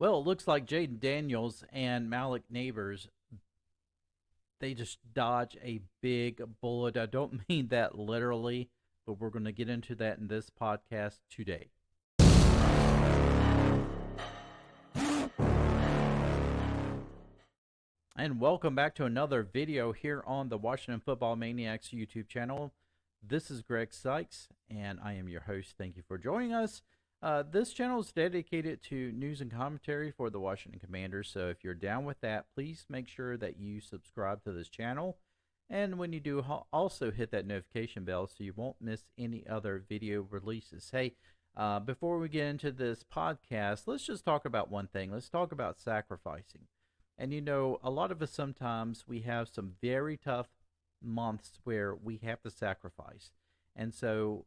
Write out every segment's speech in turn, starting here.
Well, it looks like Jayden Daniels and Malik Nabers, they just dodge a big bullet. I don't mean that literally, but we're going to get into that in this podcast today. And welcome back to another video here on the Washington Football Maniacs YouTube channel. This is Greg Sykes, and I am your host. Thank you for joining us. This channel is dedicated to news and commentary for the Washington Commanders, so if you're down with that, please make sure that you subscribe to this channel. And when you do, also hit that notification bell so you won't miss any other video releases. Hey, before we get into this podcast, let's just talk about one thing. Let's talk about sacrificing. And you know, a lot of us sometimes we have some very tough months where we have to sacrifice. And so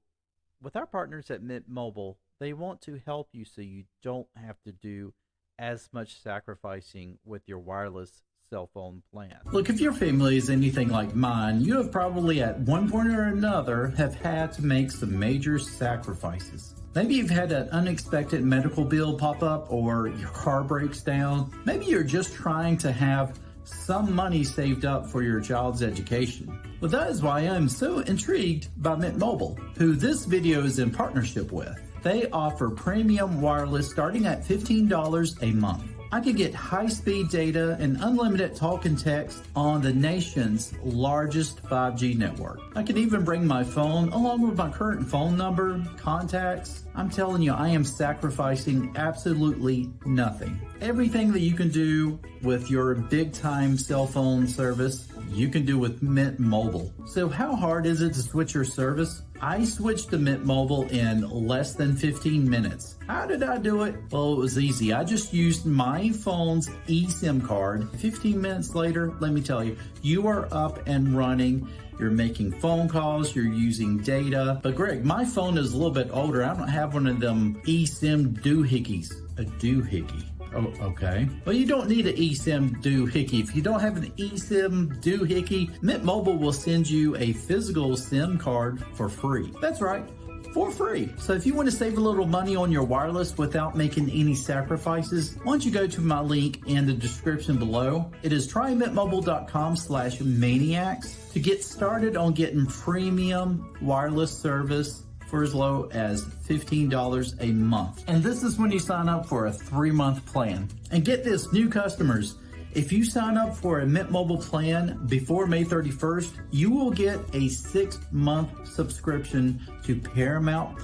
with our partners at Mint Mobile, they want to help you so you don't have to do as much sacrificing with your wireless cell phone plan. Look, if your family is anything like mine, you have probably at one point or another have had to make some major sacrifices. Maybe you've had an unexpected medical bill pop up or your car breaks down. Maybe you're just trying to have some money saved up for your child's education. Well, that is why I'm so intrigued by Mint Mobile, who this video is in partnership with. They offer premium wireless starting at $15 a month. I could get high-speed data and unlimited talk and text on the nation's largest 5G network. I can even bring my phone along with my current phone number, contacts. I'm telling you, I am sacrificing absolutely nothing. Everything that you can do with your big-time cell phone service, you can do with Mint Mobile. So how hard is it to switch your service? I switched to Mint Mobile in less than 15 minutes. How did I do it? Well, it was easy. I just used my phone's eSIM card. 15 minutes later, let me tell you, you are up and running. You're making phone calls, you're using data. But Greg, my phone is a little bit older. I don't have one of them eSIM doohickeys. A doohickey. Oh, okay. Well, you don't need an eSIM doohickey. If you don't have an eSIM doohickey, Mint Mobile will send you a physical SIM card for free. That's right, for free. So if you want to save a little money on your wireless without making any sacrifices, why don't you go to my link in the description below. It is trymintmobile.com/maniacs to get started on getting premium wireless service for as low as $15 a month. And this is when you sign up for a 3-month plan. And get this, new customers, if you sign up for a Mint Mobile plan before May 31st, you will get a 6-month subscription to Paramount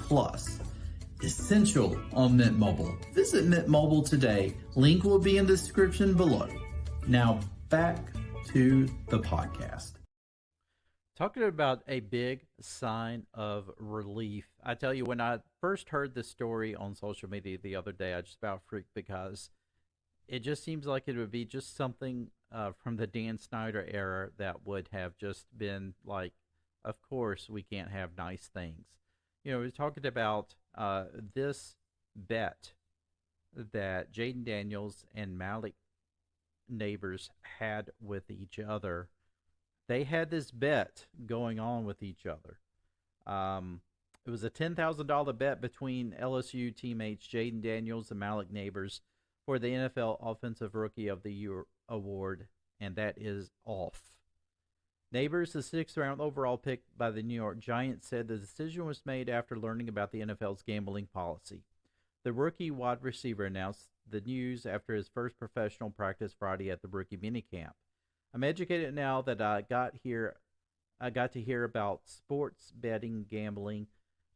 Essential on Mint Mobile. Visit Mint Mobile today. Link will be in the description below. Now back to the podcast. Talking about a big sign of relief. I tell you, when I first heard this story on social media the other day, I just about freaked because it just seems like it would be just something from the Dan Snyder era that would have just been like, of course, we can't have nice things. You know, we're talking about this bet that Jayden Daniels and Malik Nabers had with each other. They had this bet going on with each other. It was a $10,000 bet between LSU teammates Jayden Daniels and Malik Nabers for the NFL Offensive Rookie of the Year award, and that is off. Nabers, the 6th-round overall pick by the New York Giants, said the decision was made after learning about the NFL's gambling policy. The rookie wide receiver announced the news after his first professional practice Friday at the rookie minicamp. I'm educated now that I got to hear about sports betting gambling,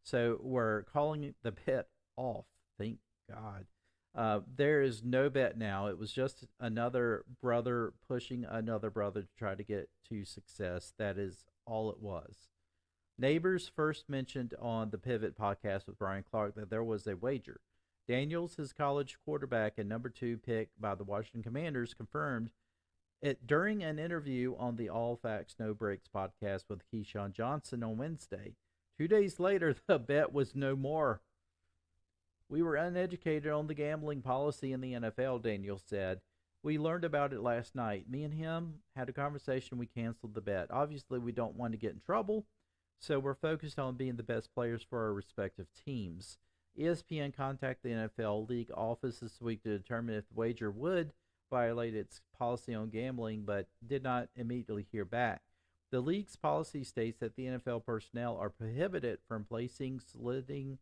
so we're calling the bet off. Thank God. There is no bet now. It was just another brother pushing another brother to try to get to success. That is all it was. Nabers first mentioned on the Pivot podcast with Brian Clark that there was a wager. Daniels, his college quarterback and number 2 pick by the Washington Commanders, confirmed it during an interview on the All Facts No Breaks podcast with Keyshawn Johnson on Wednesday. 2 days later, the bet was no more. We were uneducated on the gambling policy in the NFL, Daniel said. We learned about it last night. Me and him had a conversation. We canceled the bet. Obviously, we don't want to get in trouble, so we're focused on being the best players for our respective teams. ESPN contacted the NFL league office this week to determine if the wager would violate its policy on gambling, but did not immediately hear back. The league's policy states that the NFL personnel are prohibited from placing, soliciting,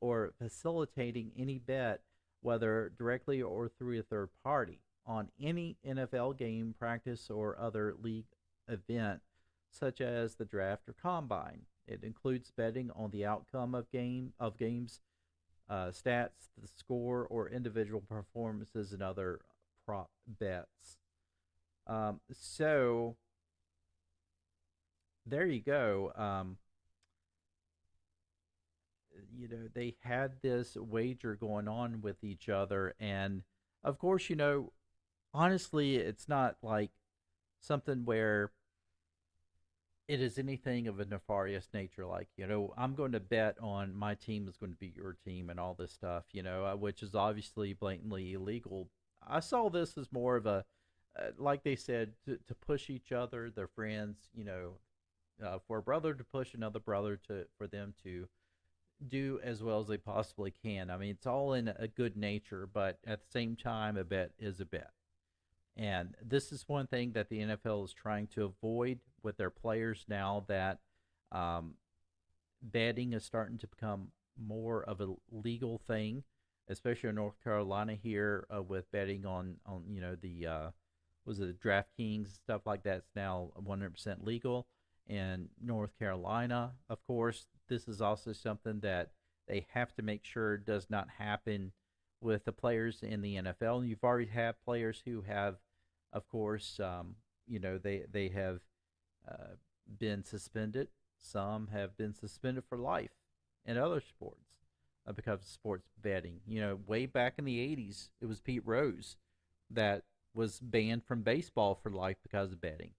or facilitating any bet, whether directly or through a third party, on any NFL game, practice, or other league event, such as the draft or combine. It includes betting on the outcome of games, stats, the score, or individual performances, and other prop bets. So there you go. They had this wager going on with each other, and of course, honestly, it's not like something where it is anything of a nefarious nature. Like, I'm going to bet on my team is going to beat your team and all this stuff, which is obviously blatantly illegal. I saw this as more of a, like they said, to push each other, their friends, for a brother to push another brother for them to do as well as they possibly can. I mean, it's all in a good nature, but at the same time, a bet is a bet. And this is one thing that the NFL is trying to avoid with their players now that betting is starting to become more of a legal thing, especially in North Carolina here with betting on the was it DraftKings, stuff like that's now 100% legal in North Carolina. Of course, this is also something that they have to make sure does not happen with the players in the NFL. You've already had players who have, of course, they have been suspended. Some have been suspended for life in other sports because of sports betting. Way back in the 80s, it was Pete Rose that was banned from baseball for life because of betting.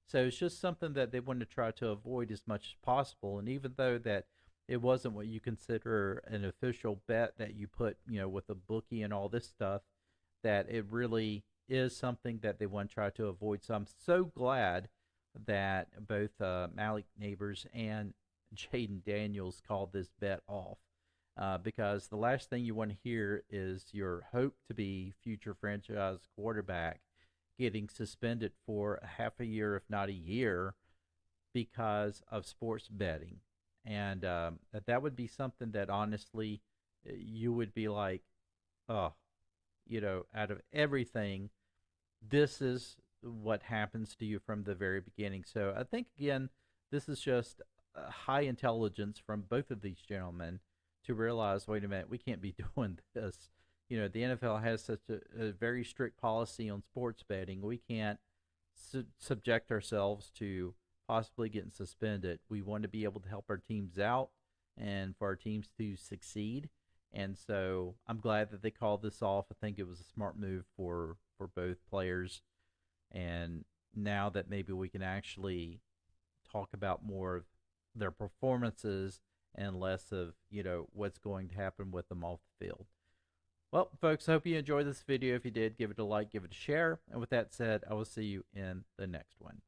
So it's just something that they want to try to avoid as much as possible. And even though that it wasn't what you consider an official bet that you put, with a bookie and all this stuff, that it really is something that they want to try to avoid. So I'm so glad that both Malik Nabers and Jayden Daniels called this bet off, because the last thing you want to hear is your hope to be future franchise quarterback getting suspended for half a year, if not a year, because of sports betting. And that would be something that honestly you would be like, oh, out of everything, this is what happens to you from the very beginning. So I think, again, this is just high intelligence from both of these gentlemen to realize, wait a minute, we can't be doing this. The NFL has such a very strict policy on sports betting. We can't subject ourselves to possibly getting suspended. We want to be able to help our teams out and for our teams to succeed. And so I'm glad that they called this off. I think it was a smart move for both players. And now that maybe we can actually talk about more of their performances and less of, what's going to happen with them off the field. Well, folks, I hope you enjoyed this video. If you did, give it a like, give it a share. And with that said, I will see you in the next one.